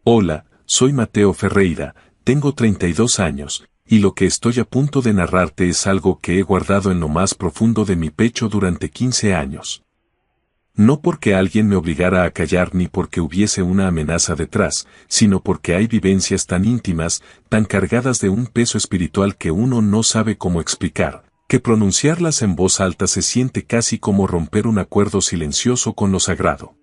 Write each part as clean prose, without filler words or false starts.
Hola, soy Mateo Ferreira, tengo 32 años, y lo que estoy a punto de narrarte es algo que he guardado en lo más profundo de mi pecho durante 15 años. No porque alguien me obligara a callar ni porque hubiese una amenaza detrás, sino porque hay vivencias tan íntimas, tan cargadas de un peso espiritual que uno no sabe cómo explicar, que pronunciarlas en voz alta se siente casi como romper un acuerdo silencioso con lo sagrado.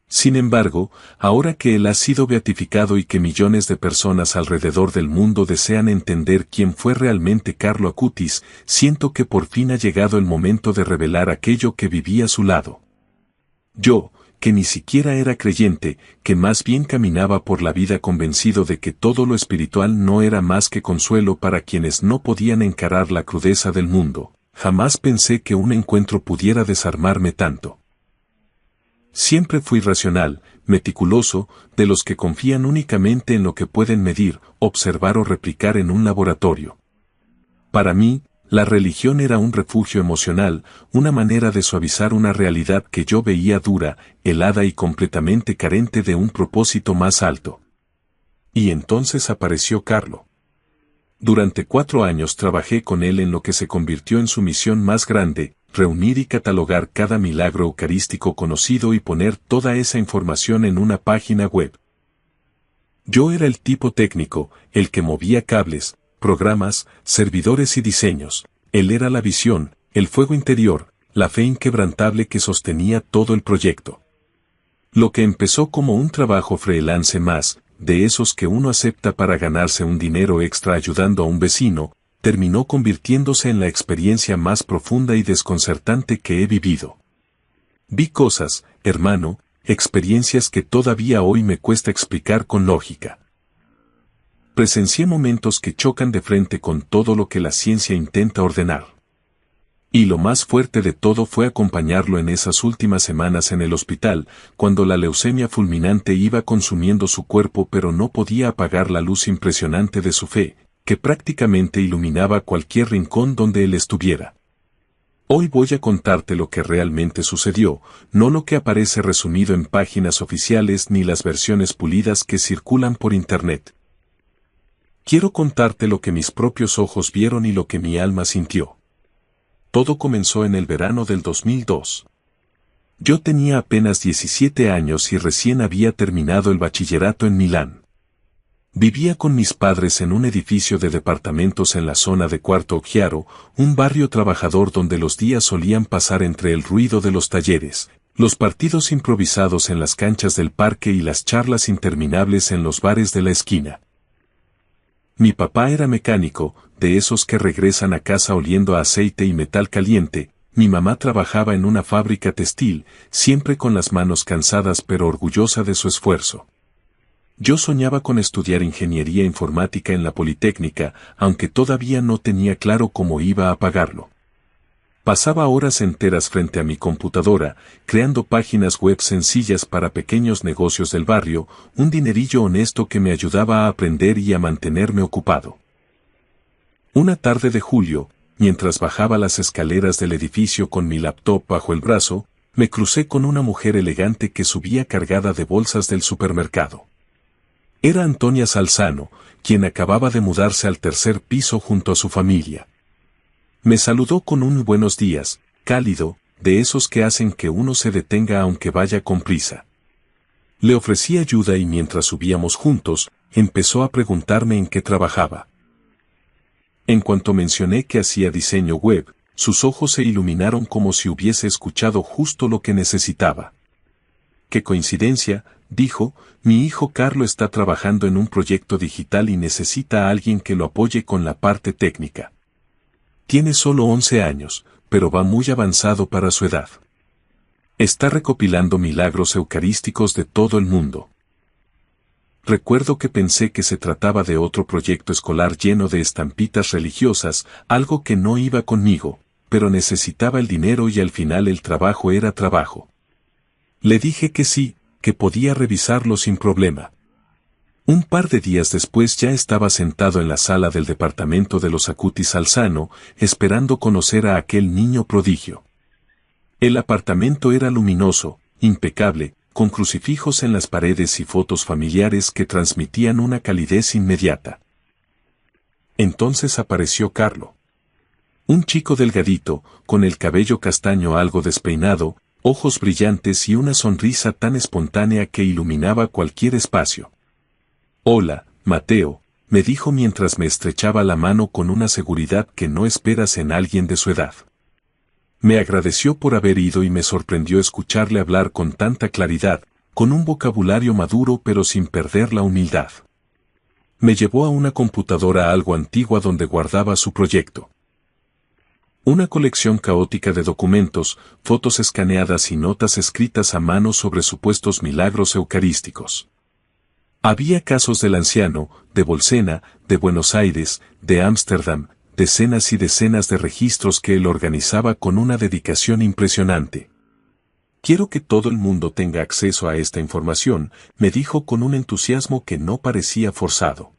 Sin embargo, ahora que él ha sido beatificado y que millones de personas alrededor del mundo desean entender quién fue realmente Carlo Acutis, siento que por fin ha llegado el momento de revelar aquello que viví a su lado. Yo, que ni siquiera era creyente, que más bien caminaba por la vida convencido de que todo lo espiritual no era más que consuelo para quienes no podían encarar la crudeza del mundo, jamás pensé que un encuentro pudiera desarmarme tanto. Siempre fui racional, meticuloso, de los que confían únicamente en lo que pueden medir, observar o replicar en un laboratorio. Para mí, la religión era un refugio emocional, una manera de suavizar una realidad que yo veía dura, helada y completamente carente de un propósito más alto. Y entonces apareció Carlo. Durante 4 años trabajé con él en lo que se convirtió en su misión más grande, reunir y catalogar cada milagro eucarístico conocido y poner toda esa información en una página web. Yo era el tipo técnico, el que movía cables, programas, servidores y diseños. Él era la visión, el fuego interior, la fe inquebrantable que sostenía todo el proyecto. Lo que empezó como un trabajo freelance más, de esos que uno acepta para ganarse un dinero extra ayudando a un vecino, terminó convirtiéndose en la experiencia más profunda y desconcertante que he vivido. Vi cosas, hermano, experiencias que todavía hoy me cuesta explicar con lógica. Presencié momentos que chocan de frente con todo lo que la ciencia intenta ordenar. Y lo más fuerte de todo fue acompañarlo en esas últimas semanas en el hospital, cuando la leucemia fulminante iba consumiendo su cuerpo pero no podía apagar la luz impresionante de su fe, que prácticamente iluminaba cualquier rincón donde él estuviera. Hoy voy a contarte lo que realmente sucedió, no lo que aparece resumido en páginas oficiales ni las versiones pulidas que circulan por internet. Quiero contarte lo que mis propios ojos vieron y lo que mi alma sintió. Todo comenzó en el verano del 2002. Yo tenía apenas 17 años y recién había terminado el bachillerato en Milán. Vivía con mis padres en un edificio de departamentos en la zona de Quarto Chiaro, un barrio trabajador donde los días solían pasar entre el ruido de los talleres, los partidos improvisados en las canchas del parque y las charlas interminables en los bares de la esquina. Mi papá era mecánico, de esos que regresan a casa oliendo a aceite y metal caliente. Mi mamá trabajaba en una fábrica textil, siempre con las manos cansadas pero orgullosa de su esfuerzo. Yo soñaba con estudiar ingeniería informática en la Politécnica, aunque todavía no tenía claro cómo iba a pagarlo. Pasaba horas enteras frente a mi computadora, creando páginas web sencillas para pequeños negocios del barrio, un dinerillo honesto que me ayudaba a aprender y a mantenerme ocupado. Una tarde de julio, mientras bajaba las escaleras del edificio con mi laptop bajo el brazo, me crucé con una mujer elegante que subía cargada de bolsas del supermercado. Era Antonia Salzano, quien acababa de mudarse al 3er piso junto a su familia. Me saludó con un buenos días, cálido, de esos que hacen que uno se detenga aunque vaya con prisa. Le ofrecí ayuda y mientras subíamos juntos, empezó a preguntarme en qué trabajaba. En cuanto mencioné que hacía diseño web, sus ojos se iluminaron como si hubiese escuchado justo lo que necesitaba. «Qué coincidencia», dijo, «mi hijo Carlo está trabajando en un proyecto digital y necesita a alguien que lo apoye con la parte técnica. Tiene solo 11 años, pero va muy avanzado para su edad. Está recopilando milagros eucarísticos de todo el mundo». Recuerdo que pensé que se trataba de otro proyecto escolar lleno de estampitas religiosas, algo que no iba conmigo, pero necesitaba el dinero y al final el trabajo era trabajo. Le dije que sí, que podía revisarlo sin problema. Un par de días después ya estaba sentado en la sala del departamento de los Acutis Salzano, esperando conocer a aquel niño prodigio. El apartamento era luminoso, impecable, con crucifijos en las paredes y fotos familiares que transmitían una calidez inmediata. Entonces apareció Carlo. Un chico delgadito, con el cabello castaño algo despeinado, ojos brillantes y una sonrisa tan espontánea que iluminaba cualquier espacio. «Hola, Mateo», me dijo mientras me estrechaba la mano con una seguridad que no esperas en alguien de su edad. Me agradeció por haber ido y me sorprendió escucharle hablar con tanta claridad, con un vocabulario maduro pero sin perder la humildad. Me llevó a una computadora algo antigua donde guardaba su proyecto. Una colección caótica de documentos, fotos escaneadas y notas escritas a mano sobre supuestos milagros eucarísticos. Había casos del anciano, de Bolsena, de Buenos Aires, de Ámsterdam, decenas y decenas de registros que él organizaba con una dedicación impresionante. «Quiero que todo el mundo tenga acceso a esta información», me dijo con un entusiasmo que no parecía forzado.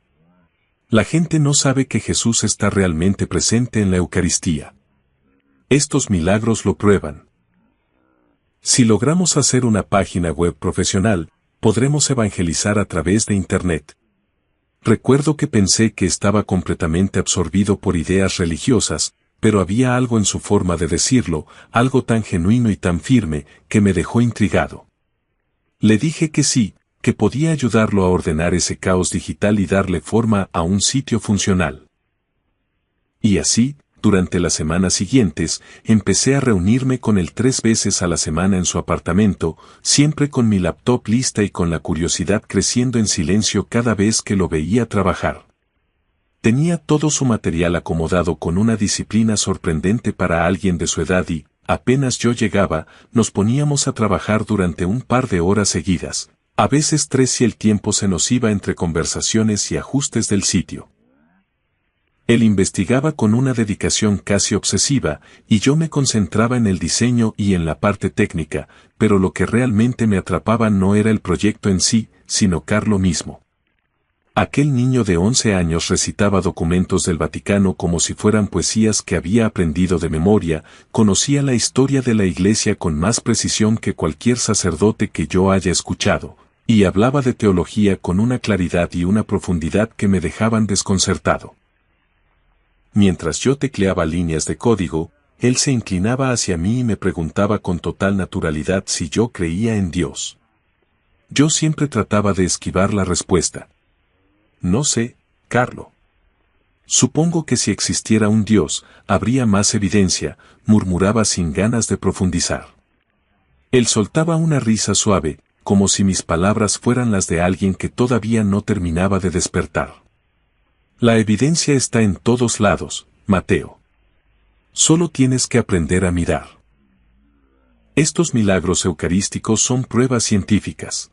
«La gente no sabe que Jesús está realmente presente en la Eucaristía. Estos milagros lo prueban. Si logramos hacer una página web profesional, podremos evangelizar a través de Internet». Recuerdo que pensé que estaba completamente absorbido por ideas religiosas, pero había algo en su forma de decirlo, algo tan genuino y tan firme, que me dejó intrigado. Le dije que sí, que podía ayudarlo a ordenar ese caos digital y darle forma a un sitio funcional. Y así, durante las semanas siguientes, empecé a reunirme con él 3 veces a la semana en su apartamento, siempre con mi laptop lista y con la curiosidad creciendo en silencio cada vez que lo veía trabajar. Tenía todo su material acomodado con una disciplina sorprendente para alguien de su edad y, apenas yo llegaba, nos poníamos a trabajar durante un par de horas seguidas, a veces 3 si el tiempo se nos iba entre conversaciones y ajustes del sitio. Él investigaba con una dedicación casi obsesiva, y yo me concentraba en el diseño y en la parte técnica, pero lo que realmente me atrapaba no era el proyecto en sí, sino Carlo mismo. Aquel niño de 11 años recitaba documentos del Vaticano como si fueran poesías que había aprendido de memoria, conocía la historia de la Iglesia con más precisión que cualquier sacerdote que yo haya escuchado, y hablaba de teología con una claridad y una profundidad que me dejaban desconcertado. Mientras yo tecleaba líneas de código, él se inclinaba hacia mí y me preguntaba con total naturalidad si yo creía en Dios. Yo siempre trataba de esquivar la respuesta. «No sé, Carlo. Supongo que si existiera un Dios, habría más evidencia», murmuraba sin ganas de profundizar. Él soltaba una risa suave, como si mis palabras fueran las de alguien que todavía no terminaba de despertar. «La evidencia está en todos lados, Mateo. Solo tienes que aprender a mirar. Estos milagros eucarísticos son pruebas científicas.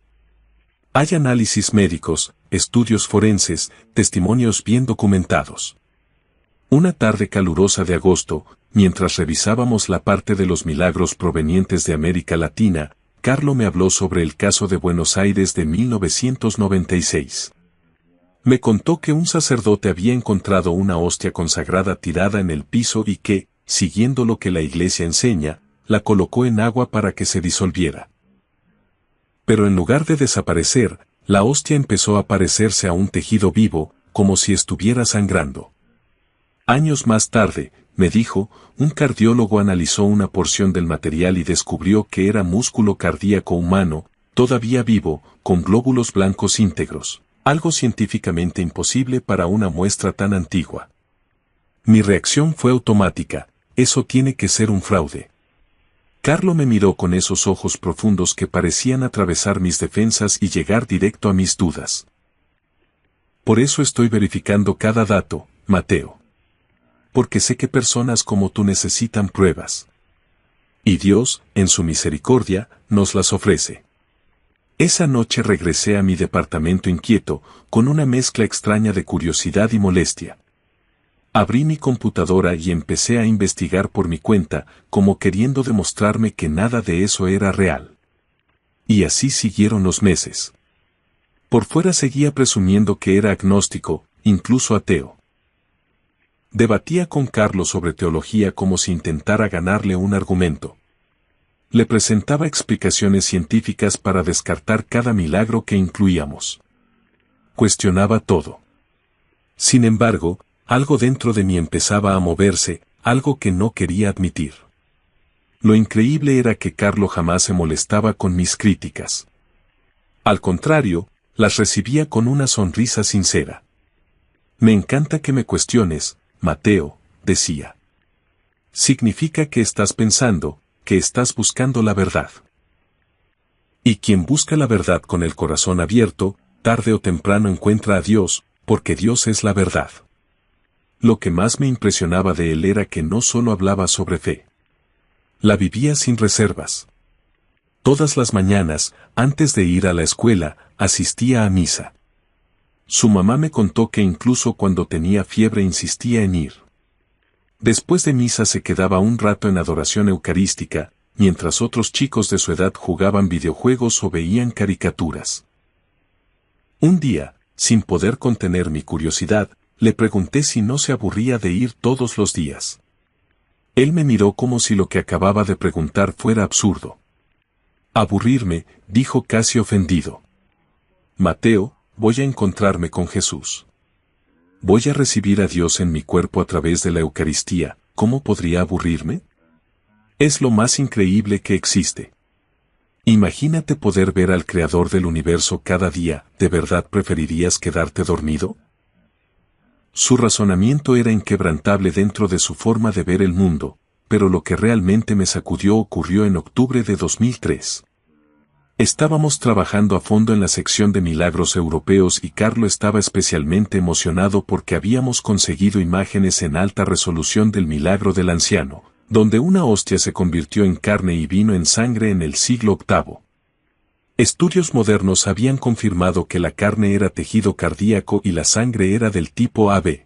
Hay análisis médicos, estudios forenses, testimonios bien documentados». Una tarde calurosa de agosto, mientras revisábamos la parte de los milagros provenientes de América Latina, Carlo me habló sobre el caso de Buenos Aires de 1996. Me contó que un sacerdote había encontrado una hostia consagrada tirada en el piso y que, siguiendo lo que la Iglesia enseña, la colocó en agua para que se disolviera. Pero en lugar de desaparecer, la hostia empezó a parecerse a un tejido vivo, como si estuviera sangrando. Años más tarde, me dijo, un cardiólogo analizó una porción del material y descubrió que era músculo cardíaco humano, todavía vivo, con glóbulos blancos íntegros. Algo científicamente imposible para una muestra tan antigua. Mi reacción fue automática: eso tiene que ser un fraude. Carlo me miró con esos ojos profundos que parecían atravesar mis defensas y llegar directo a mis dudas. «Por eso estoy verificando cada dato, Mateo. Porque sé que personas como tú necesitan pruebas. Y Dios, en su misericordia, nos las ofrece». Esa noche regresé a mi departamento inquieto, con una mezcla extraña de curiosidad y molestia. Abrí mi computadora y empecé a investigar por mi cuenta, como queriendo demostrarme que nada de eso era real. Y así siguieron los meses. Por fuera seguía presumiendo que era agnóstico, incluso ateo. Debatía con Carlos sobre teología como si intentara ganarle un argumento. Le presentaba explicaciones científicas para descartar cada milagro que incluíamos. Cuestionaba todo. Sin embargo, algo dentro de mí empezaba a moverse, algo que no quería admitir. Lo increíble era que Carlo jamás se molestaba con mis críticas. Al contrario, las recibía con una sonrisa sincera. Me encanta que me cuestiones, Mateo, decía. Significa que estás pensando, que estás buscando la verdad. Y quien busca la verdad con el corazón abierto, tarde o temprano encuentra a Dios, porque Dios es la verdad. Lo que más me impresionaba de él era que no solo hablaba sobre fe. La vivía sin reservas. Todas las mañanas, antes de ir a la escuela, asistía a misa. Su mamá me contó que incluso cuando tenía fiebre insistía en ir. Después de misa se quedaba un rato en adoración eucarística, mientras otros chicos de su edad jugaban videojuegos o veían caricaturas. Un día, sin poder contener mi curiosidad, le pregunté si no se aburría de ir todos los días. Él me miró como si lo que acababa de preguntar fuera absurdo. Aburrirme, dijo casi ofendido. Mateo, voy a encontrarme con Jesús. Voy a recibir a Dios en mi cuerpo a través de la Eucaristía, ¿cómo podría aburrirme? Es lo más increíble que existe. Imagínate poder ver al Creador del universo cada día, ¿de verdad preferirías quedarte dormido? Su razonamiento era inquebrantable dentro de su forma de ver el mundo, pero lo que realmente me sacudió ocurrió en octubre de 2003. Estábamos trabajando a fondo en la sección de milagros europeos y Carlo estaba especialmente emocionado porque habíamos conseguido imágenes en alta resolución del milagro del anciano, donde una hostia se convirtió en carne y vino en sangre en el siglo VIII. Estudios modernos habían confirmado que la carne era tejido cardíaco y la sangre era del tipo AB.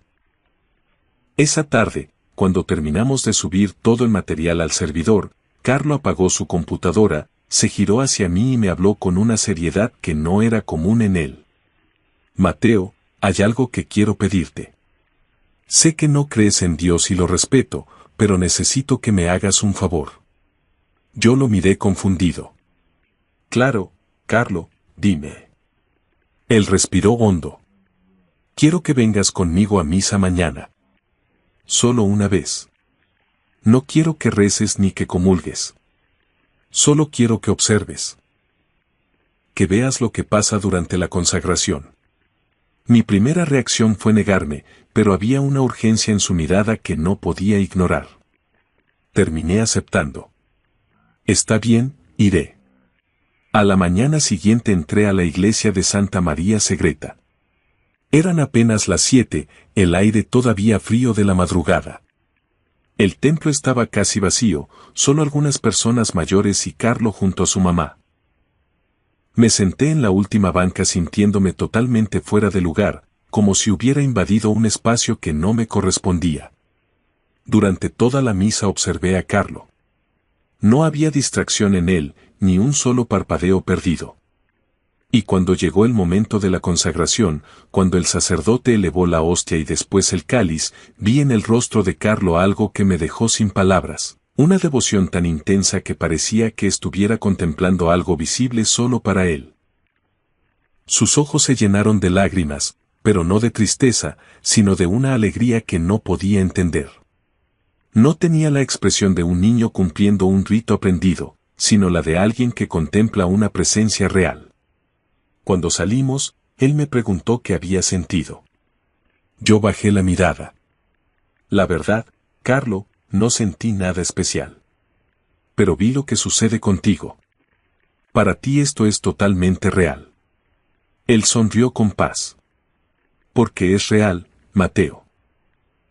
Esa tarde, cuando terminamos de subir todo el material al servidor, Carlo apagó su computadora, se giró hacia mí y me habló con una seriedad que no era común en él. Mateo, hay algo que quiero pedirte. Sé que no crees en Dios y lo respeto, pero necesito que me hagas un favor. Yo lo miré confundido. Claro, Carlo, dime. Él respiró hondo. Quiero que vengas conmigo a misa mañana. Solo una vez. No quiero que reces ni que comulgues. Solo quiero que observes. Que veas lo que pasa durante la consagración. Mi primera reacción fue negarme, pero había una urgencia en su mirada que no podía ignorar. Terminé aceptando. Está bien, iré. A la mañana siguiente entré a la iglesia de Santa María Segreta. Eran apenas las 7, el aire todavía frío de la madrugada. El templo estaba casi vacío, solo algunas personas mayores y Carlo junto a su mamá. Me senté en la última banca sintiéndome totalmente fuera de lugar, como si hubiera invadido un espacio que no me correspondía. Durante toda la misa observé a Carlo. No había distracción en él, ni un solo parpadeo perdido. Y cuando llegó el momento de la consagración, cuando el sacerdote elevó la hostia y después el cáliz, vi en el rostro de Carlo algo que me dejó sin palabras, una devoción tan intensa que parecía que estuviera contemplando algo visible solo para él. Sus ojos se llenaron de lágrimas, pero no de tristeza, sino de una alegría que no podía entender. No tenía la expresión de un niño cumpliendo un rito aprendido, sino la de alguien que contempla una presencia real. Cuando salimos, él me preguntó qué había sentido. Yo bajé la mirada. La verdad, Carlo, no sentí nada especial. Pero vi lo que sucede contigo. Para ti esto es totalmente real. Él sonrió con paz. Porque es real, Mateo.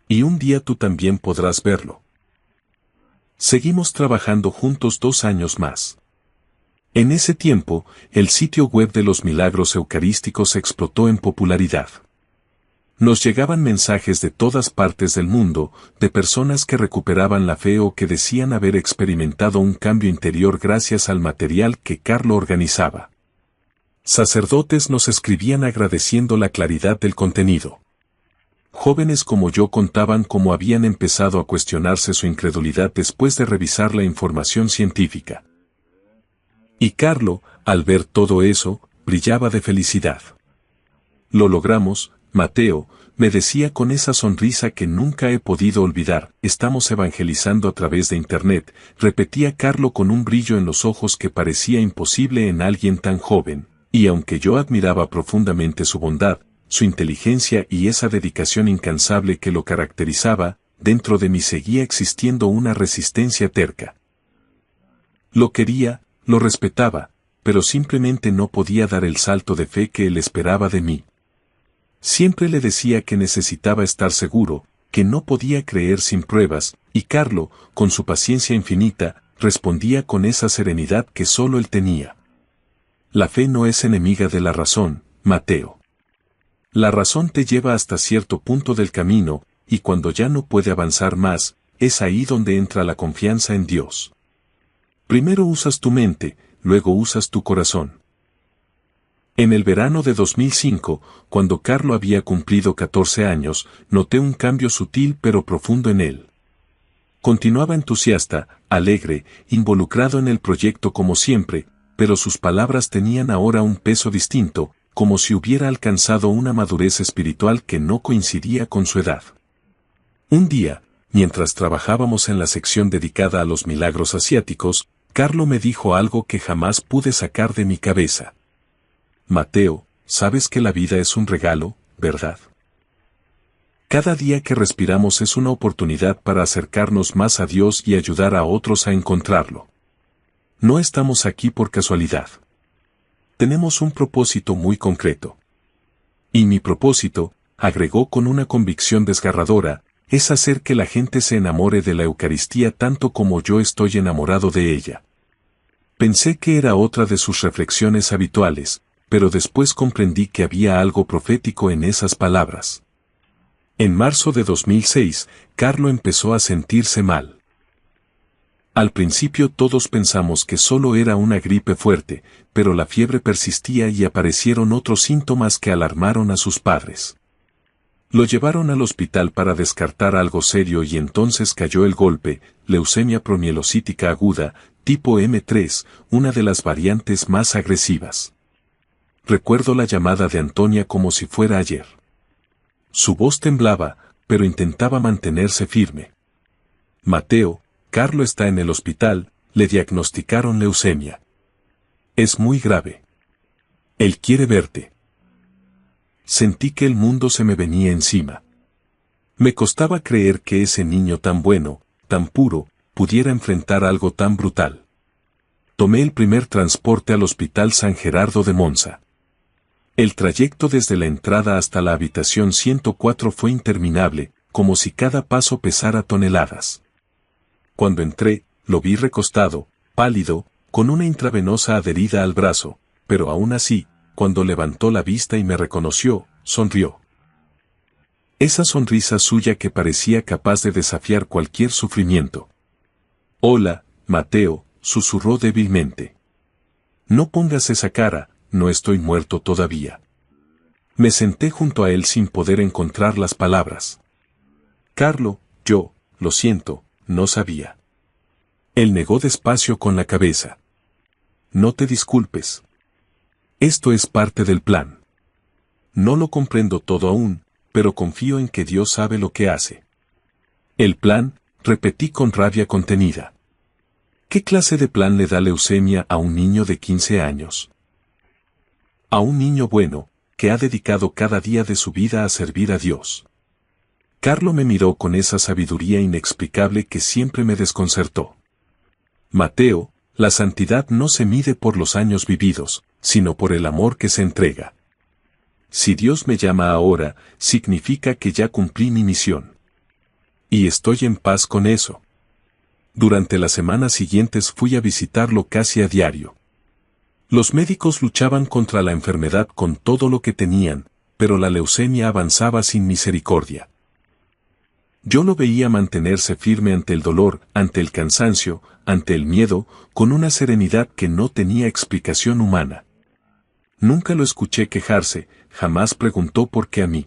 Y un día tú también podrás verlo. Seguimos trabajando juntos 2 años más. En ese tiempo, el sitio web de los milagros eucarísticos explotó en popularidad. Nos llegaban mensajes de todas partes del mundo, de personas que recuperaban la fe o que decían haber experimentado un cambio interior gracias al material que Carlo organizaba. Sacerdotes nos escribían agradeciendo la claridad del contenido. Jóvenes como yo contaban cómo habían empezado a cuestionarse su incredulidad después de revisar la información científica. Y Carlo, al ver todo eso, brillaba de felicidad. Lo logramos, Mateo, me decía con esa sonrisa que nunca he podido olvidar. Estamos evangelizando a través de Internet, repetía Carlo con un brillo en los ojos que parecía imposible en alguien tan joven, y aunque yo admiraba profundamente su bondad, su inteligencia y esa dedicación incansable que lo caracterizaba, dentro de mí seguía existiendo una resistencia terca. Lo quería, lo respetaba, pero simplemente no podía dar el salto de fe que él esperaba de mí. Siempre le decía que necesitaba estar seguro, que no podía creer sin pruebas, y Carlo, con su paciencia infinita, respondía con esa serenidad que solo él tenía. La fe no es enemiga de la razón, Mateo. La razón te lleva hasta cierto punto del camino, y cuando ya no puede avanzar más, es ahí donde entra la confianza en Dios. Primero usas tu mente, luego usas tu corazón. En el verano de 2005, cuando Carlo había cumplido 14 años, noté un cambio sutil pero profundo en él. Continuaba entusiasta, alegre, involucrado en el proyecto como siempre, pero sus palabras tenían ahora un peso distinto, como si hubiera alcanzado una madurez espiritual que no coincidía con su edad. Un día, mientras trabajábamos en la sección dedicada a los milagros asiáticos, Carlo me dijo algo que jamás pude sacar de mi cabeza. Mateo, sabes que la vida es un regalo, ¿verdad? Cada día que respiramos es una oportunidad para acercarnos más a Dios y ayudar a otros a encontrarlo. No estamos aquí por casualidad. Tenemos un propósito muy concreto. Y mi propósito, agregó con una convicción desgarradora, es hacer que la gente se enamore de la Eucaristía tanto como yo estoy enamorado de ella. Pensé que era otra de sus reflexiones habituales, pero después comprendí que había algo profético en esas palabras. En marzo de 2006, Carlo empezó a sentirse mal. Al principio todos pensamos que solo era una gripe fuerte, pero la fiebre persistía y aparecieron otros síntomas que alarmaron a sus padres. Lo llevaron al hospital para descartar algo serio y entonces cayó el golpe, leucemia promielocítica aguda, tipo M3, una de las variantes más agresivas. Recuerdo la llamada de Antonia como si fuera ayer. Su voz temblaba, pero intentaba mantenerse firme. Mateo, Carlo está en el hospital, le diagnosticaron leucemia. Es muy grave. Él quiere verte. Sentí que el mundo se me venía encima. Me costaba creer que ese niño tan bueno, tan puro, pudiera enfrentar algo tan brutal. Tomé el primer transporte al Hospital San Gerardo de Monza. El trayecto desde la entrada hasta la habitación 104 fue interminable, como si cada paso pesara toneladas. Cuando entré, lo vi recostado, pálido, con una intravenosa adherida al brazo, pero aún así, cuando levantó la vista y me reconoció, sonrió. Esa sonrisa suya que parecía capaz de desafiar cualquier sufrimiento. Hola, Mateo, susurró débilmente. No pongas esa cara, no estoy muerto todavía. Me senté junto a él sin poder encontrar las palabras. Carlo, yo, lo siento, no sabía. Él negó despacio con la cabeza. No te disculpes. Esto es parte del plan. No lo comprendo todo aún, pero confío en que Dios sabe lo que hace. El plan, repetí con rabia contenida. ¿Qué clase de plan le da leucemia a un niño de 15 años? A un niño bueno, que ha dedicado cada día de su vida a servir a Dios. Carlo me miró con esa sabiduría inexplicable que siempre me desconcertó. Mateo, la santidad no se mide por los años vividos, sino por el amor que se entrega. Si Dios me llama ahora, significa que ya cumplí mi misión. Y estoy en paz con eso. Durante las semanas siguientes fui a visitarlo casi a diario. Los médicos luchaban contra la enfermedad con todo lo que tenían, pero la leucemia avanzaba sin misericordia. Yo lo veía mantenerse firme ante el dolor, ante el cansancio, ante el miedo, con una serenidad que no tenía explicación humana. Nunca lo escuché quejarse, jamás preguntó por qué a mí.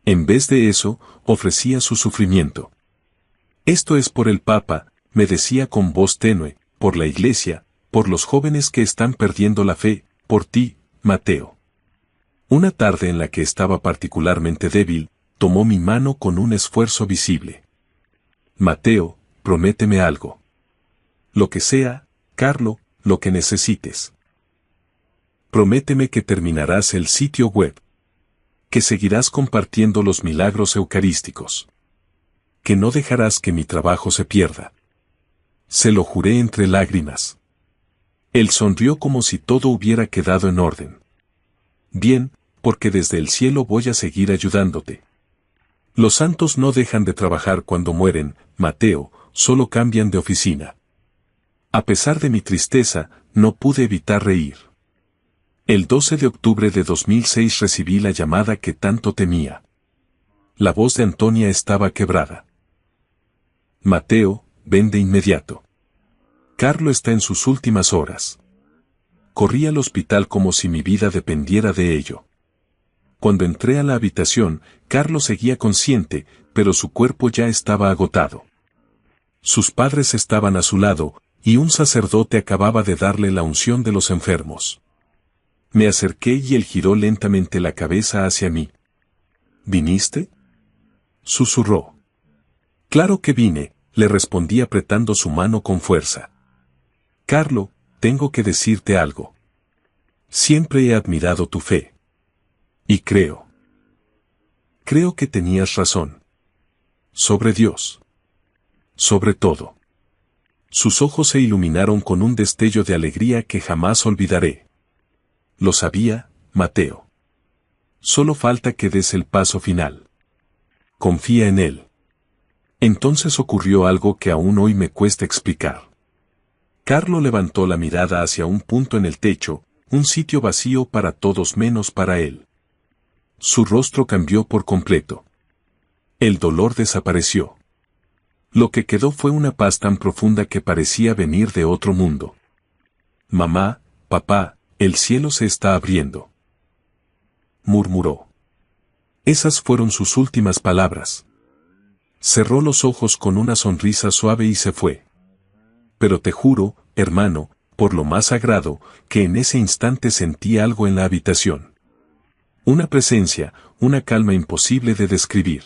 En vez de eso, ofrecía su sufrimiento. Esto es por el Papa, me decía con voz tenue, por la Iglesia, por los jóvenes que están perdiendo la fe, por ti, Mateo. Una tarde en la que estaba particularmente débil, tomó mi mano con un esfuerzo visible. Mateo, prométeme algo. Lo que sea, Carlo, lo que necesites. Prométeme que terminarás el sitio web. Que seguirás compartiendo los milagros eucarísticos. Que no dejarás que mi trabajo se pierda. Se lo juré entre lágrimas. Él sonrió como si todo hubiera quedado en orden. Bien, porque desde el cielo voy a seguir ayudándote. Los santos no dejan de trabajar cuando mueren, Mateo, solo cambian de oficina. A pesar de mi tristeza, no pude evitar reír. El 12 de octubre de 2006 recibí la llamada que tanto temía. La voz de Antonia estaba quebrada. Mateo, ven de inmediato. Carlo está en sus últimas horas. Corrí al hospital como si mi vida dependiera de ello. Cuando entré a la habitación, Carlo seguía consciente, pero su cuerpo ya estaba agotado. Sus padres estaban a su lado, y un sacerdote acababa de darle la unción de los enfermos. Me acerqué y él giró lentamente la cabeza hacia mí. ¿Viniste?, susurró. Claro que vine, le respondí apretando su mano con fuerza. Carlo, tengo que decirte algo. Siempre he admirado tu fe. Y creo que tenías razón. Sobre Dios. Sobre todo. Sus ojos se iluminaron con un destello de alegría que jamás olvidaré. Lo sabía, Mateo. Solo falta que des el paso final. Confía en él. Entonces ocurrió algo que aún hoy me cuesta explicar. Carlo levantó la mirada hacia un punto en el techo, un sitio vacío para todos menos para él. Su rostro cambió por completo. El dolor desapareció. Lo que quedó fue una paz tan profunda que parecía venir de otro mundo. Mamá, papá, el cielo se está abriendo, murmuró. Esas fueron sus últimas palabras. Cerró los ojos con una sonrisa suave y se fue. Pero te juro, hermano, por lo más sagrado, que en ese instante sentí algo en la habitación. Una presencia, una calma imposible de describir.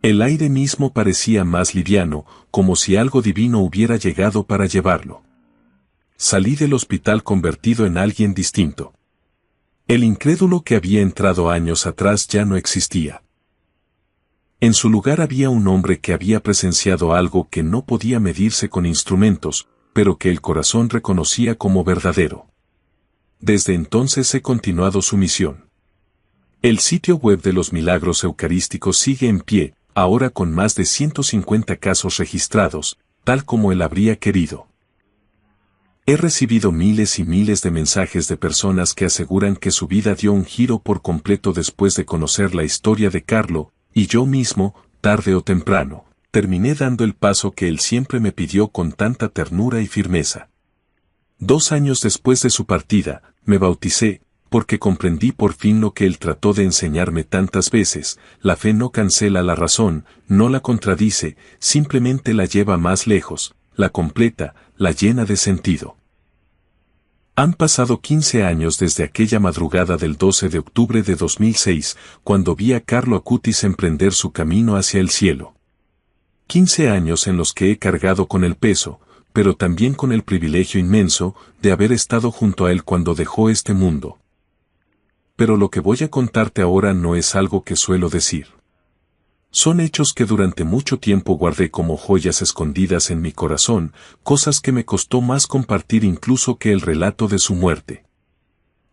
El aire mismo parecía más liviano, como si algo divino hubiera llegado para llevarlo. Salí del hospital convertido en alguien distinto. El incrédulo que había entrado años atrás ya no existía. En su lugar había un hombre que había presenciado algo que no podía medirse con instrumentos, pero que el corazón reconocía como verdadero. Desde entonces he continuado su misión. El sitio web de los milagros eucarísticos sigue en pie, ahora con más de 150 casos registrados, tal como él habría querido. He recibido miles y miles de mensajes de personas que aseguran que su vida dio un giro por completo después de conocer la historia de Carlo, y yo mismo, tarde o temprano, terminé dando el paso que él siempre me pidió con tanta ternura y firmeza. 2 años después de su partida, me bauticé, porque comprendí por fin lo que él trató de enseñarme tantas veces: la fe no cancela la razón, no la contradice, simplemente la lleva más lejos, la completa, la llena de sentido. Han pasado 15 años desde aquella madrugada del 12 de octubre de 2006, cuando vi a Carlo Acutis emprender su camino hacia el cielo. 15 años en los que he cargado con el peso, pero también con el privilegio inmenso, de haber estado junto a él cuando dejó este mundo. Pero lo que voy a contarte ahora no es algo que suelo decir. Son hechos que durante mucho tiempo guardé como joyas escondidas en mi corazón, cosas que me costó más compartir incluso que el relato de su muerte.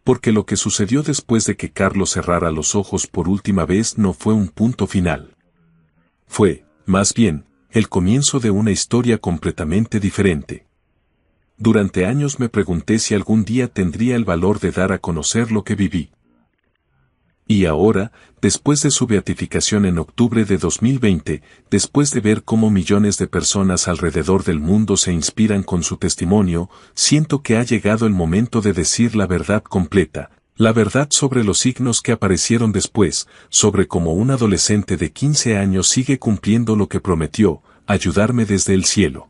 Porque lo que sucedió después de que Carlos cerrara los ojos por última vez no fue un punto final. Fue, más bien, el comienzo de una historia completamente diferente. Durante años me pregunté si algún día tendría el valor de dar a conocer lo que viví. Y ahora, después de su beatificación en octubre de 2020, después de ver cómo millones de personas alrededor del mundo se inspiran con su testimonio, siento que ha llegado el momento de decir la verdad completa, la verdad sobre los signos que aparecieron después, sobre cómo un adolescente de 15 años sigue cumpliendo lo que prometió: ayudarme desde el cielo.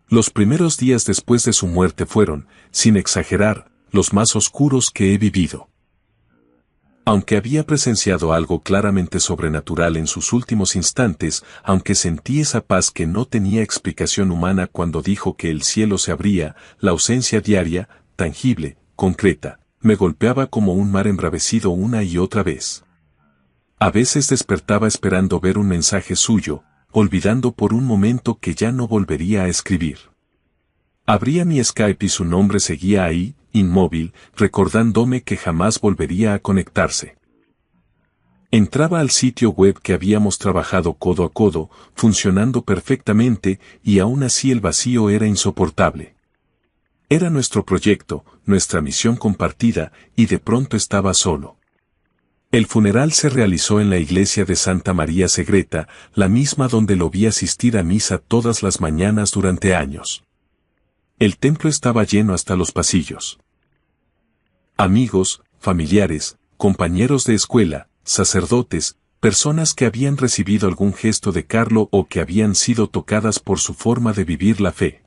Los primeros días después de su muerte fueron, sin exagerar, los más oscuros que he vivido. Aunque había presenciado algo claramente sobrenatural en sus últimos instantes, aunque sentí esa paz que no tenía explicación humana cuando dijo que el cielo se abría, la ausencia diaria, tangible, concreta, me golpeaba como un mar embravecido una y otra vez. A veces despertaba esperando ver un mensaje suyo, olvidando por un momento que ya no volvería a escribir. Abría mi Skype y su nombre seguía ahí, inmóvil, recordándome que jamás volvería a conectarse. Entraba al sitio web que habíamos trabajado codo a codo, funcionando perfectamente, y aún así el vacío era insoportable. Era nuestro proyecto, nuestra misión compartida, y de pronto estaba solo. El funeral se realizó en la iglesia de Santa María Segreta, la misma donde lo vi asistir a misa todas las mañanas durante años. El templo estaba lleno hasta los pasillos. Amigos, familiares, compañeros de escuela, sacerdotes, personas que habían recibido algún gesto de Carlo o que habían sido tocadas por su forma de vivir la fe.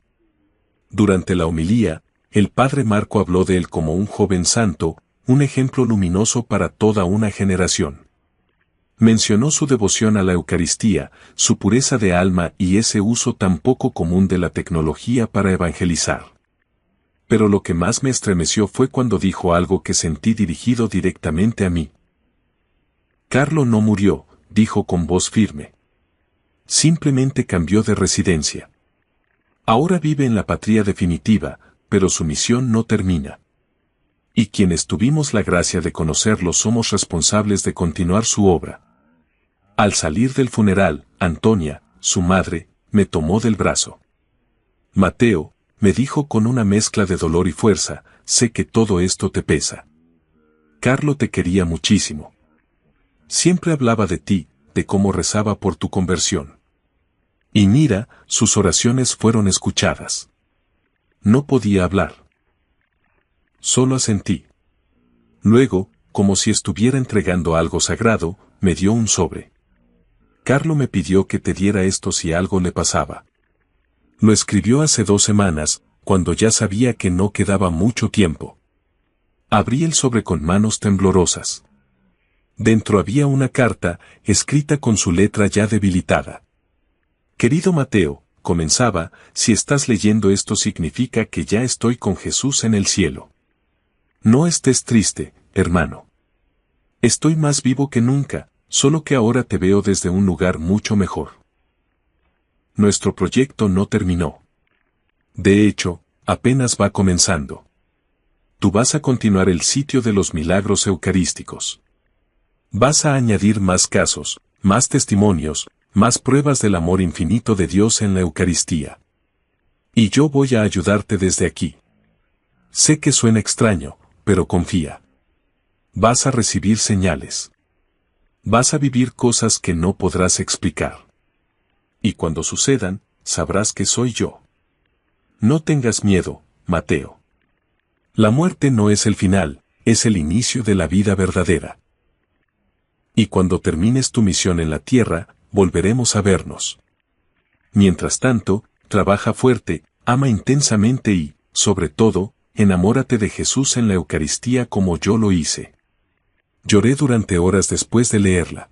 Durante la homilía, el padre Marco habló de él como un joven santo, un ejemplo luminoso para toda una generación. Mencionó su devoción a la Eucaristía, su pureza de alma y ese uso tan poco común de la tecnología para evangelizar. Pero lo que más me estremeció fue cuando dijo algo que sentí dirigido directamente a mí. Carlo no murió, dijo con voz firme. Simplemente cambió de residencia. Ahora vive en la patria definitiva, pero su misión no termina. Y quienes tuvimos la gracia de conocerlo somos responsables de continuar su obra. Al salir del funeral, Antonia, su madre, me tomó del brazo. Mateo, me dijo con una mezcla de dolor y fuerza, sé que todo esto te pesa. Carlo te quería muchísimo. Siempre hablaba de ti, de cómo rezaba por tu conversión. Y mira, sus oraciones fueron escuchadas. No podía hablar. Solo asentí. Luego, como si estuviera entregando algo sagrado, me dio un sobre. Carlo me pidió que te diera esto si algo le pasaba. Lo escribió hace 2 semanas, cuando ya sabía que no quedaba mucho tiempo. Abrí el sobre con manos temblorosas. Dentro había una carta, escrita con su letra ya debilitada. Querido Mateo, comenzaba, si estás leyendo esto significa que ya estoy con Jesús en el cielo. No estés triste, hermano. Estoy más vivo que nunca, solo que ahora te veo desde un lugar mucho mejor. Nuestro proyecto no terminó. De hecho, apenas va comenzando. Tú vas a continuar el sitio de los milagros eucarísticos. Vas a añadir más casos, más testimonios, más pruebas del amor infinito de Dios en la Eucaristía. Y yo voy a ayudarte desde aquí. Sé que suena extraño, pero confía. Vas a recibir señales. Vas a vivir cosas que no podrás explicar. Y cuando sucedan, sabrás que soy yo. No tengas miedo, Mateo. La muerte no es el final, es el inicio de la vida verdadera. Y cuando termines tu misión en la tierra, volveremos a vernos. Mientras tanto, trabaja fuerte, ama intensamente y, sobre todo, enamórate de Jesús en la Eucaristía como yo lo hice. Lloré durante horas después de leerla.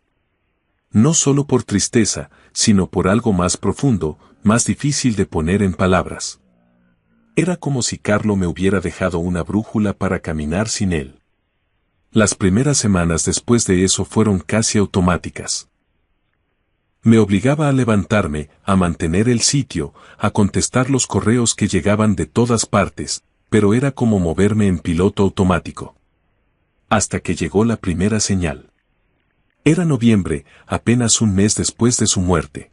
No solo por tristeza, sino por algo más profundo, más difícil de poner en palabras. Era como si Carlo me hubiera dejado una brújula para caminar sin él. Las primeras semanas después de eso fueron casi automáticas. Me obligaba a levantarme, a mantener el sitio, a contestar los correos que llegaban de todas partes, pero era como moverme en piloto automático. Hasta que llegó la primera señal. Era noviembre, apenas un mes después de su muerte.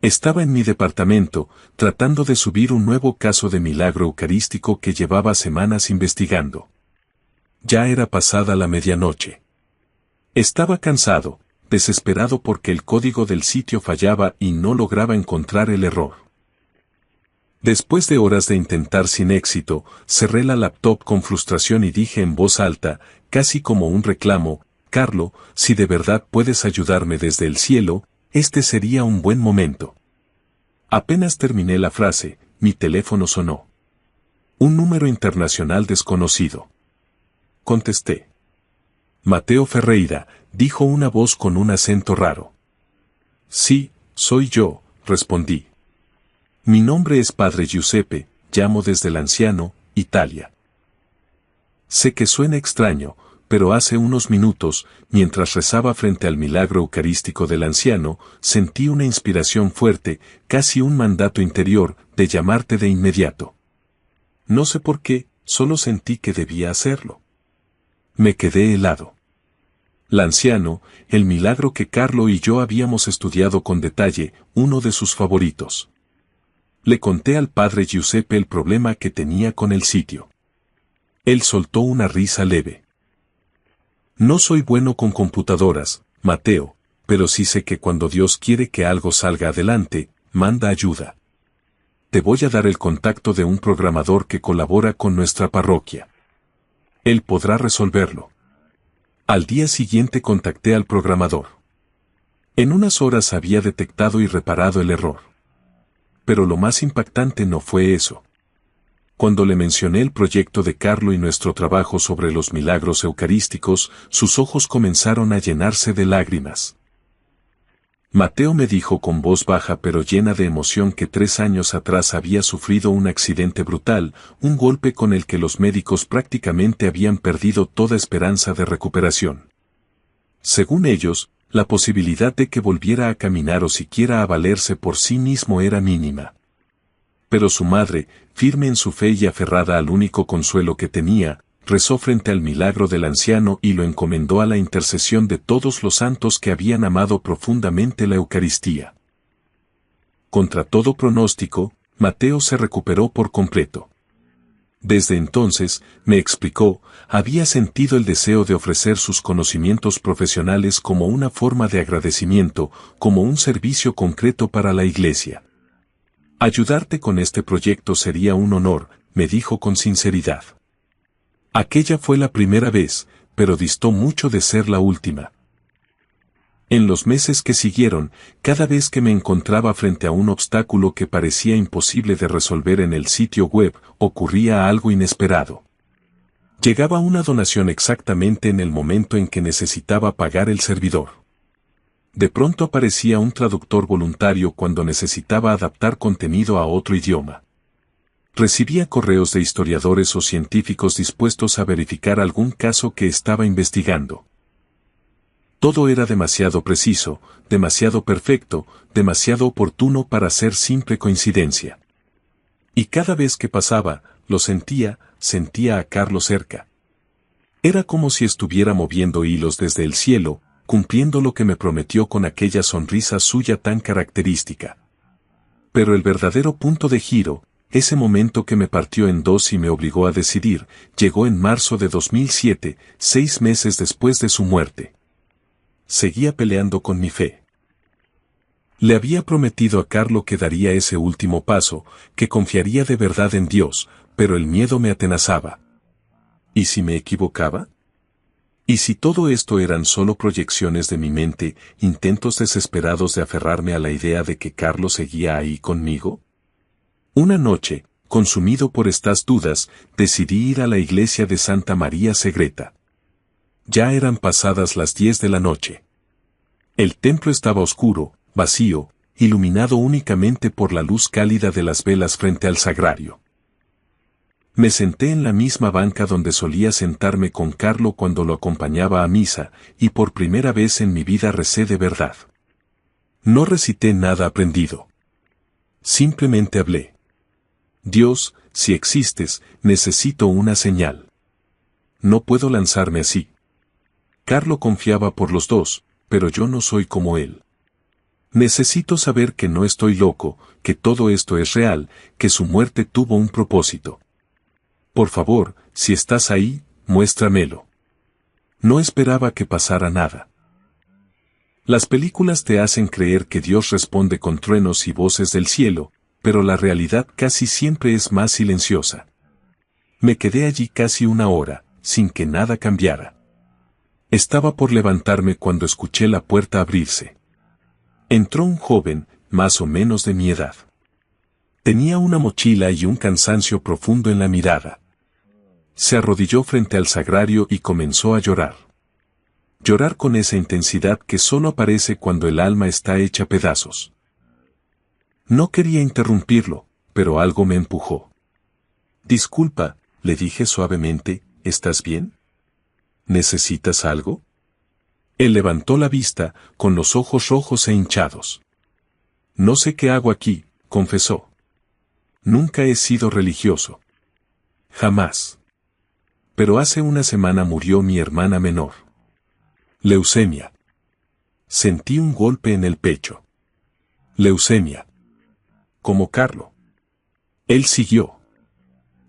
Estaba en mi departamento, tratando de subir un nuevo caso de milagro eucarístico que llevaba semanas investigando. Ya era pasada la medianoche. Estaba cansado, desesperado porque el código del sitio fallaba y no lograba encontrar el error. Después de horas de intentar sin éxito, cerré la laptop con frustración y dije en voz alta, casi como un reclamo, Carlo, si de verdad puedes ayudarme desde el cielo, este sería un buen momento. Apenas terminé la frase, mi teléfono sonó. Un número internacional desconocido. Contesté. Mateo Ferreira, dijo una voz con un acento raro. Sí, soy yo, respondí. Mi nombre es Padre Giuseppe, llamo desde Lanciano, Italia. Sé que suena extraño, pero hace unos minutos, mientras rezaba frente al milagro eucarístico del anciano, sentí una inspiración fuerte, casi un mandato interior, de llamarte de inmediato. No sé por qué, solo sentí que debía hacerlo. Me quedé helado. Lanciano, el milagro que Carlo y yo habíamos estudiado con detalle, uno de sus favoritos. Le conté al padre Giuseppe el problema que tenía con el sitio. Él soltó una risa leve. No soy bueno con computadoras, Mateo, pero sí sé que cuando Dios quiere que algo salga adelante, manda ayuda. Te voy a dar el contacto de un programador que colabora con nuestra parroquia. Él podrá resolverlo. Al día siguiente contacté al programador. En unas horas había detectado y reparado el error. Pero lo más impactante no fue eso. Cuando le mencioné el proyecto de Carlo y nuestro trabajo sobre los milagros eucarísticos, sus ojos comenzaron a llenarse de lágrimas. Mateo me dijo con voz baja pero llena de emoción que 3 años atrás había sufrido un accidente brutal, un golpe con el que los médicos prácticamente habían perdido toda esperanza de recuperación. Según ellos, la posibilidad de que volviera a caminar o siquiera a valerse por sí mismo era mínima. Pero su madre, firme en su fe y aferrada al único consuelo que tenía, rezó frente al milagro del anciano y lo encomendó a la intercesión de todos los santos que habían amado profundamente la Eucaristía. Contra todo pronóstico, Mateo se recuperó por completo. Desde entonces, me explicó, había sentido el deseo de ofrecer sus conocimientos profesionales como una forma de agradecimiento, como un servicio concreto para la Iglesia. Ayudarte con este proyecto sería un honor, me dijo con sinceridad. Aquella fue la primera vez, pero distó mucho de ser la última. En los meses que siguieron, cada vez que me encontraba frente a un obstáculo que parecía imposible de resolver en el sitio web, ocurría algo inesperado. Llegaba una donación exactamente en el momento en que necesitaba pagar el servidor. De pronto aparecía un traductor voluntario cuando necesitaba adaptar contenido a otro idioma. Recibía correos de historiadores o científicos dispuestos a verificar algún caso que estaba investigando. Todo era demasiado preciso, demasiado perfecto, demasiado oportuno para ser simple coincidencia. Y cada vez que pasaba, lo sentía a Carlos cerca. Era como si estuviera moviendo hilos desde el cielo, cumpliendo lo que me prometió con aquella sonrisa suya tan característica. Pero el verdadero punto de giro, ese momento que me partió en dos y me obligó a decidir, llegó en marzo de 2007, 6 meses después de su muerte. Seguía peleando con mi fe. Le había prometido a Carlo que daría ese último paso, que confiaría de verdad en Dios, pero el miedo me atenazaba. ¿Y si me equivocaba? ¿Y si todo esto eran solo proyecciones de mi mente, intentos desesperados de aferrarme a la idea de que Carlo seguía ahí conmigo? Una noche, consumido por estas dudas, decidí ir a la iglesia de Santa María Segreta. Ya eran pasadas las 10 de la noche. El templo estaba oscuro, vacío, iluminado únicamente por la luz cálida de las velas frente al sagrario. Me senté en la misma banca donde solía sentarme con Carlo cuando lo acompañaba a misa, y por primera vez en mi vida recé de verdad. No recité nada aprendido. Simplemente hablé. Dios, si existes, necesito una señal. No puedo lanzarme así. Carlo confiaba por los dos, pero yo no soy como él. Necesito saber que no estoy loco, que todo esto es real, que su muerte tuvo un propósito. Por favor, si estás ahí, muéstramelo. No esperaba que pasara nada. Las películas te hacen creer que Dios responde con truenos y voces del cielo, pero la realidad casi siempre es más silenciosa. Me quedé allí casi 1 hora, sin que nada cambiara. Estaba por levantarme cuando escuché la puerta abrirse. Entró un joven, más o menos de mi edad. Tenía una mochila y un cansancio profundo en la mirada. Se arrodilló frente al sagrario y comenzó a llorar. Llorar con esa intensidad que solo aparece cuando el alma está hecha pedazos. No quería interrumpirlo, pero algo me empujó. Disculpa, le dije suavemente, ¿estás bien? ¿Necesitas algo? Él levantó la vista, con los ojos rojos e hinchados. No sé qué hago aquí, confesó. Nunca he sido religioso. Jamás. Pero hace una semana murió mi hermana menor. Leucemia. Sentí un golpe en el pecho. Leucemia. Como Carlo. Él siguió.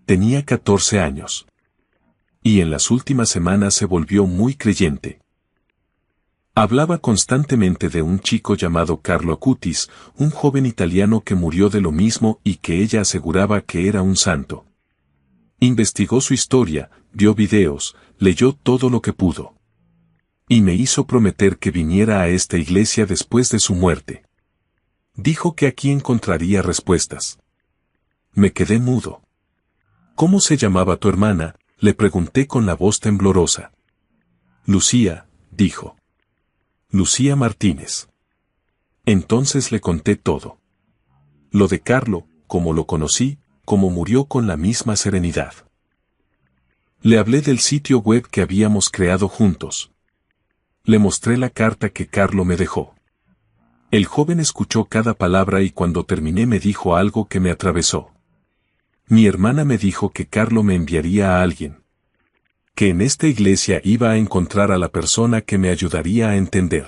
Tenía 14 años. Y en las últimas semanas se volvió muy creyente. Hablaba constantemente de un chico llamado Carlo Acutis, un joven italiano que murió de lo mismo y que ella aseguraba que era un santo. Investigó su historia, vio videos, leyó todo lo que pudo. Y me hizo prometer que viniera a esta iglesia después de su muerte. Dijo que aquí encontraría respuestas. Me quedé mudo. ¿Cómo se llamaba tu hermana?, le pregunté con la voz temblorosa. Lucía, dijo. Lucía Martínez. Entonces le conté todo. Lo de Carlo, cómo lo conocí, cómo murió con la misma serenidad. Le hablé del sitio web que habíamos creado juntos. Le mostré la carta que Carlo me dejó. El joven escuchó cada palabra y cuando terminé me dijo algo que me atravesó. Mi hermana me dijo que Carlo me enviaría a alguien. Que en esta iglesia iba a encontrar a la persona que me ayudaría a entender.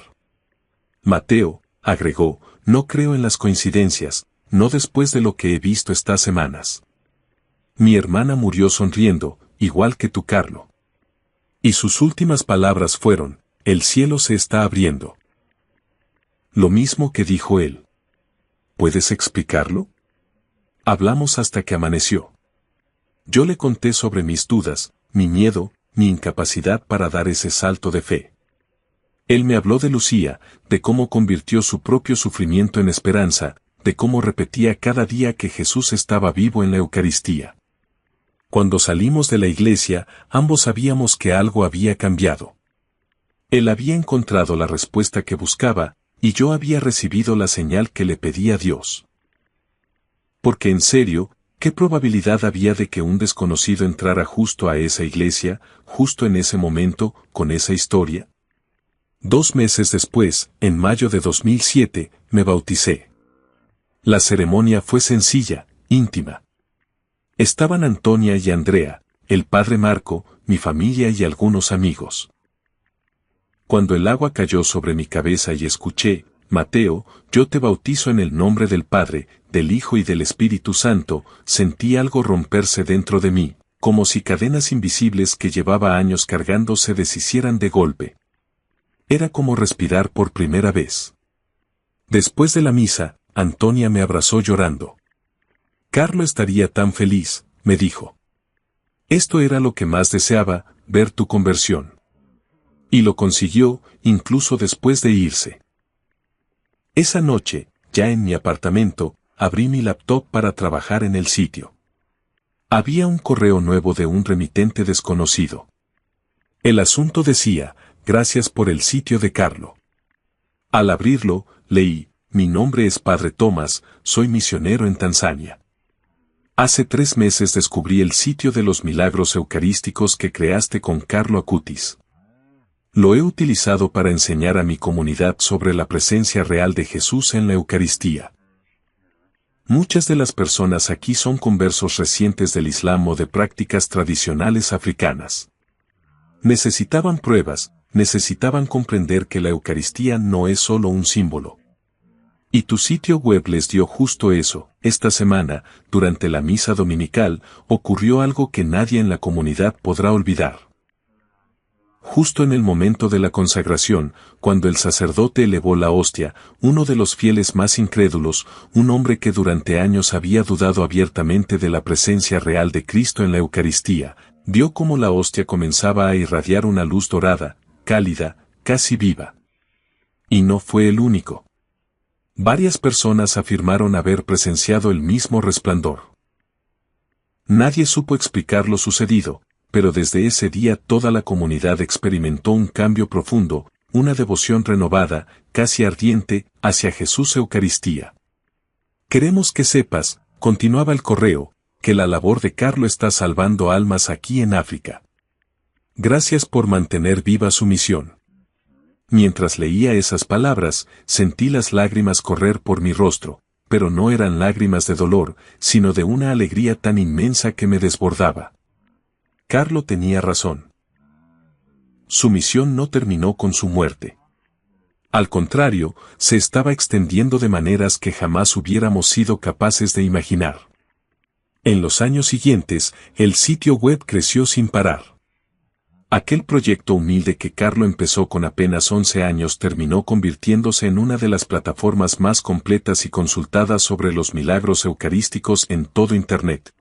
Mateo, agregó, no creo en las coincidencias, no después de lo que he visto estas semanas. Mi hermana murió sonriendo, igual que tú, Carlo. Y sus últimas palabras fueron, el cielo se está abriendo. Lo mismo que dijo él. ¿Puedes explicarlo? Hablamos hasta que amaneció. Yo le conté sobre mis dudas, mi miedo, mi incapacidad para dar ese salto de fe. Él me habló de Lucía, de cómo convirtió su propio sufrimiento en esperanza, de cómo repetía cada día que Jesús estaba vivo en la Eucaristía. Cuando salimos de la iglesia, ambos sabíamos que algo había cambiado. Él había encontrado la respuesta que buscaba, y yo había recibido la señal que le pedía a Dios. Porque en serio, ¿qué probabilidad había de que un desconocido entrara justo a esa iglesia, justo en ese momento, con esa historia? 2 meses después, en mayo de 2007, me bauticé. La ceremonia fue sencilla, íntima. Estaban Antonia y Andrea, el padre Marco, mi familia y algunos amigos. Cuando el agua cayó sobre mi cabeza y escuché, Mateo, yo te bautizo en el nombre del Padre, del Hijo y del Espíritu Santo, sentí algo romperse dentro de mí, como si cadenas invisibles que llevaba años cargando se deshicieran de golpe. Era como respirar por primera vez. Después de la misa, Antonia me abrazó llorando. Carlo estaría tan feliz, me dijo. Esto era lo que más deseaba, ver tu conversión. Y lo consiguió, incluso después de irse. Esa noche, ya en mi apartamento, abrí mi laptop para trabajar en el sitio. Había un correo nuevo de un remitente desconocido. El asunto decía, gracias por el sitio de Carlo. Al abrirlo, leí, mi nombre es Padre Tomás, soy misionero en Tanzania. Hace 3 meses descubrí el sitio de los milagros eucarísticos que creaste con Carlo Acutis. Lo he utilizado para enseñar a mi comunidad sobre la presencia real de Jesús en la Eucaristía. Muchas de las personas aquí son conversos recientes del Islam o de prácticas tradicionales africanas. Necesitaban pruebas, necesitaban comprender que la Eucaristía no es solo un símbolo. Y tu sitio web les dio justo eso. Esta semana, durante la misa dominical, ocurrió algo que nadie en la comunidad podrá olvidar. Justo en el momento de la consagración, cuando el sacerdote elevó la hostia, uno de los fieles más incrédulos, un hombre que durante años había dudado abiertamente de la presencia real de Cristo en la Eucaristía, vio cómo la hostia comenzaba a irradiar una luz dorada, cálida, casi viva. Y no fue el único. Varias personas afirmaron haber presenciado el mismo resplandor. Nadie supo explicar lo sucedido, pero desde ese día toda la comunidad experimentó un cambio profundo, una devoción renovada, casi ardiente, hacia Jesús Eucaristía. Queremos que sepas, continuaba el correo, que la labor de Carlo está salvando almas aquí en África. Gracias por mantener viva su misión. Mientras leía esas palabras, sentí las lágrimas correr por mi rostro, pero no eran lágrimas de dolor, sino de una alegría tan inmensa que me desbordaba. Carlo tenía razón. Su misión no terminó con su muerte. Al contrario, se estaba extendiendo de maneras que jamás hubiéramos sido capaces de imaginar. En los años siguientes, el sitio web creció sin parar. Aquel proyecto humilde que Carlo empezó con apenas 11 años terminó convirtiéndose en una de las plataformas más completas y consultadas sobre los milagros eucarísticos en todo Internet.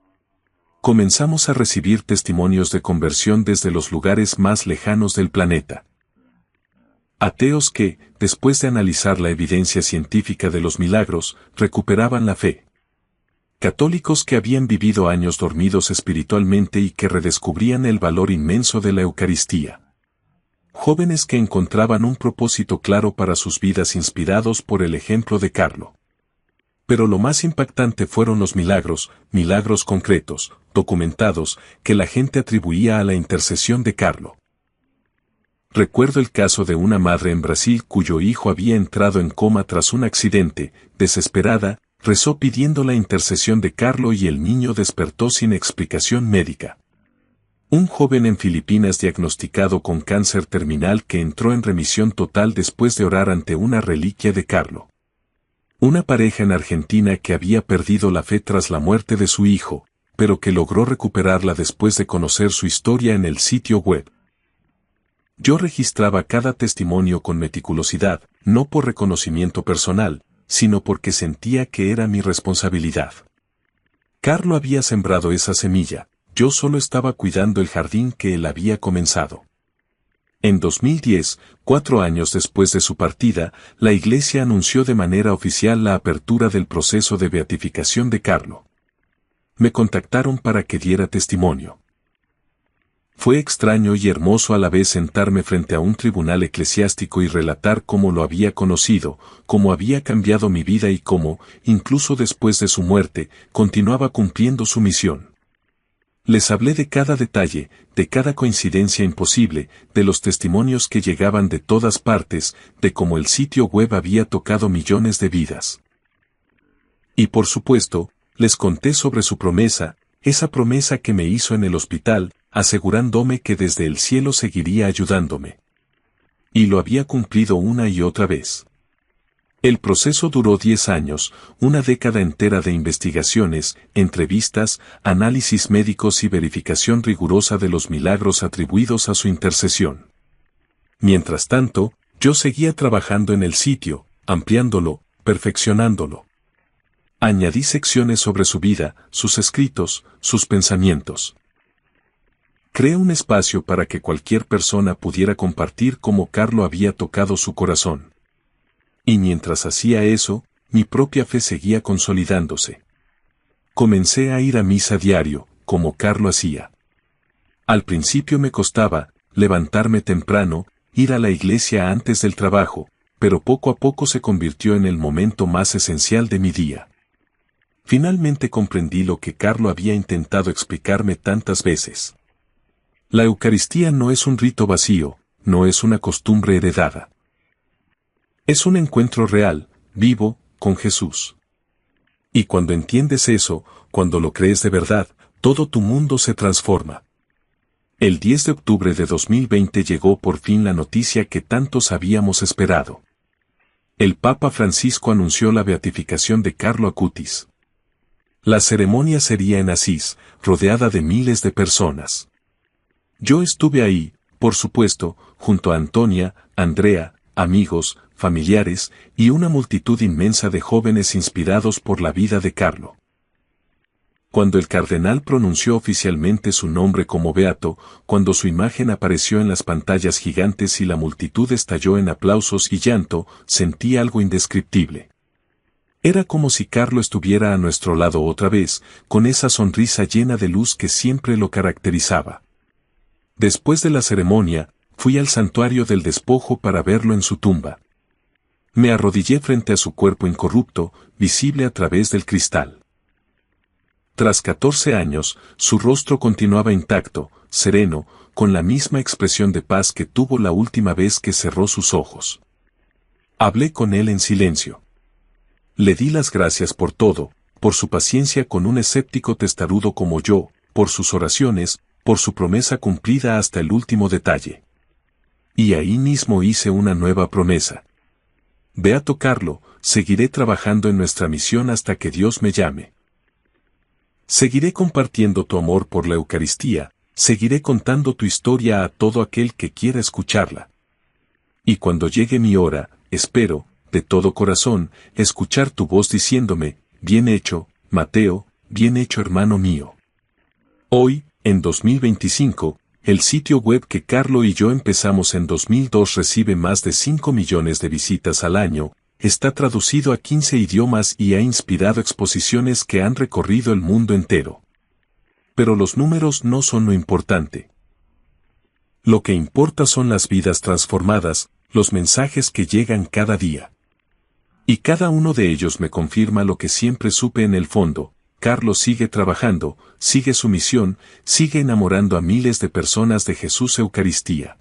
Comenzamos a recibir testimonios de conversión desde los lugares más lejanos del planeta. Ateos que, después de analizar la evidencia científica de los milagros, recuperaban la fe. Católicos que habían vivido años dormidos espiritualmente y que redescubrían el valor inmenso de la Eucaristía. Jóvenes que encontraban un propósito claro para sus vidas inspirados por el ejemplo de Carlo. Pero lo más impactante fueron los milagros, milagros concretos, documentados, que la gente atribuía a la intercesión de Carlo. Recuerdo el caso de una madre en Brasil cuyo hijo había entrado en coma tras un accidente. Desesperada, rezó pidiendo la intercesión de Carlo y el niño despertó sin explicación médica. Un joven en Filipinas diagnosticado con cáncer terminal que entró en remisión total después de orar ante una reliquia de Carlo. Una pareja en Argentina que había perdido la fe tras la muerte de su hijo, pero que logró recuperarla después de conocer su historia en el sitio web. Yo registraba cada testimonio con meticulosidad, no por reconocimiento personal, sino porque sentía que era mi responsabilidad. Carlo había sembrado esa semilla, yo solo estaba cuidando el jardín que él había comenzado. En 2010, 4 años después de su partida, la Iglesia anunció de manera oficial la apertura del proceso de beatificación de Carlo. Me contactaron para que diera testimonio. Fue extraño y hermoso a la vez sentarme frente a un tribunal eclesiástico y relatar cómo lo había conocido, cómo había cambiado mi vida y cómo, incluso después de su muerte, continuaba cumpliendo su misión. Les hablé de cada detalle, de cada coincidencia imposible, de los testimonios que llegaban de todas partes, de cómo el sitio web había tocado millones de vidas. Y por supuesto, les conté sobre su promesa, esa promesa que me hizo en el hospital, asegurándome que desde el cielo seguiría ayudándome. Y lo había cumplido una y otra vez. El proceso duró 10 años, una década entera de investigaciones, entrevistas, análisis médicos y verificación rigurosa de los milagros atribuidos a su intercesión. Mientras tanto, yo seguía trabajando en el sitio, ampliándolo, perfeccionándolo. Añadí secciones sobre su vida, sus escritos, sus pensamientos. Creé un espacio para que cualquier persona pudiera compartir cómo Carlo había tocado su corazón. Y mientras hacía eso, mi propia fe seguía consolidándose. Comencé a ir a misa diario, como Carlo hacía. Al principio me costaba levantarme temprano, ir a la iglesia antes del trabajo, pero poco a poco se convirtió en el momento más esencial de mi día. Finalmente comprendí lo que Carlo había intentado explicarme tantas veces. La Eucaristía no es un rito vacío, no es una costumbre heredada. Es un encuentro real, vivo, con Jesús. Y cuando entiendes eso, cuando lo crees de verdad, todo tu mundo se transforma. El 10 de octubre de 2020 llegó por fin la noticia que tantos habíamos esperado. El Papa Francisco anunció la beatificación de Carlo Acutis. La ceremonia sería en Asís, rodeada de miles de personas. Yo estuve ahí, por supuesto, junto a Antonia, Andrea, amigos, familiares, y una multitud inmensa de jóvenes inspirados por la vida de Carlo. Cuando el cardenal pronunció oficialmente su nombre como beato, cuando su imagen apareció en las pantallas gigantes y la multitud estalló en aplausos y llanto, sentí algo indescriptible. Era como si Carlo estuviera a nuestro lado otra vez, con esa sonrisa llena de luz que siempre lo caracterizaba. Después de la ceremonia, fui al santuario del despojo para verlo en su tumba. Me arrodillé frente a su cuerpo incorrupto, visible a través del cristal. Tras 14 años, su rostro continuaba intacto, sereno, con la misma expresión de paz que tuvo la última vez que cerró sus ojos. Hablé con él en silencio. Le di las gracias por todo, por su paciencia con un escéptico testarudo como yo, por sus oraciones, por su promesa cumplida hasta el último detalle. Y ahí mismo hice una nueva promesa. Beato Carlo, seguiré trabajando en nuestra misión hasta que Dios me llame. Seguiré compartiendo tu amor por la Eucaristía, seguiré contando tu historia a todo aquel que quiera escucharla. Y cuando llegue mi hora, espero, de todo corazón, escuchar tu voz diciéndome, bien hecho, Mateo, bien hecho hermano mío. Hoy, en 2025, el sitio web que Carlo y yo empezamos en 2002 recibe más de 5 millones de visitas al año, está traducido a 15 idiomas y ha inspirado exposiciones que han recorrido el mundo entero. Pero los números no son lo importante. Lo que importa son las vidas transformadas, los mensajes que llegan cada día. Y cada uno de ellos me confirma lo que siempre supe en el fondo: Carlo sigue trabajando, sigue su misión, sigue enamorando a miles de personas de Jesús Eucaristía.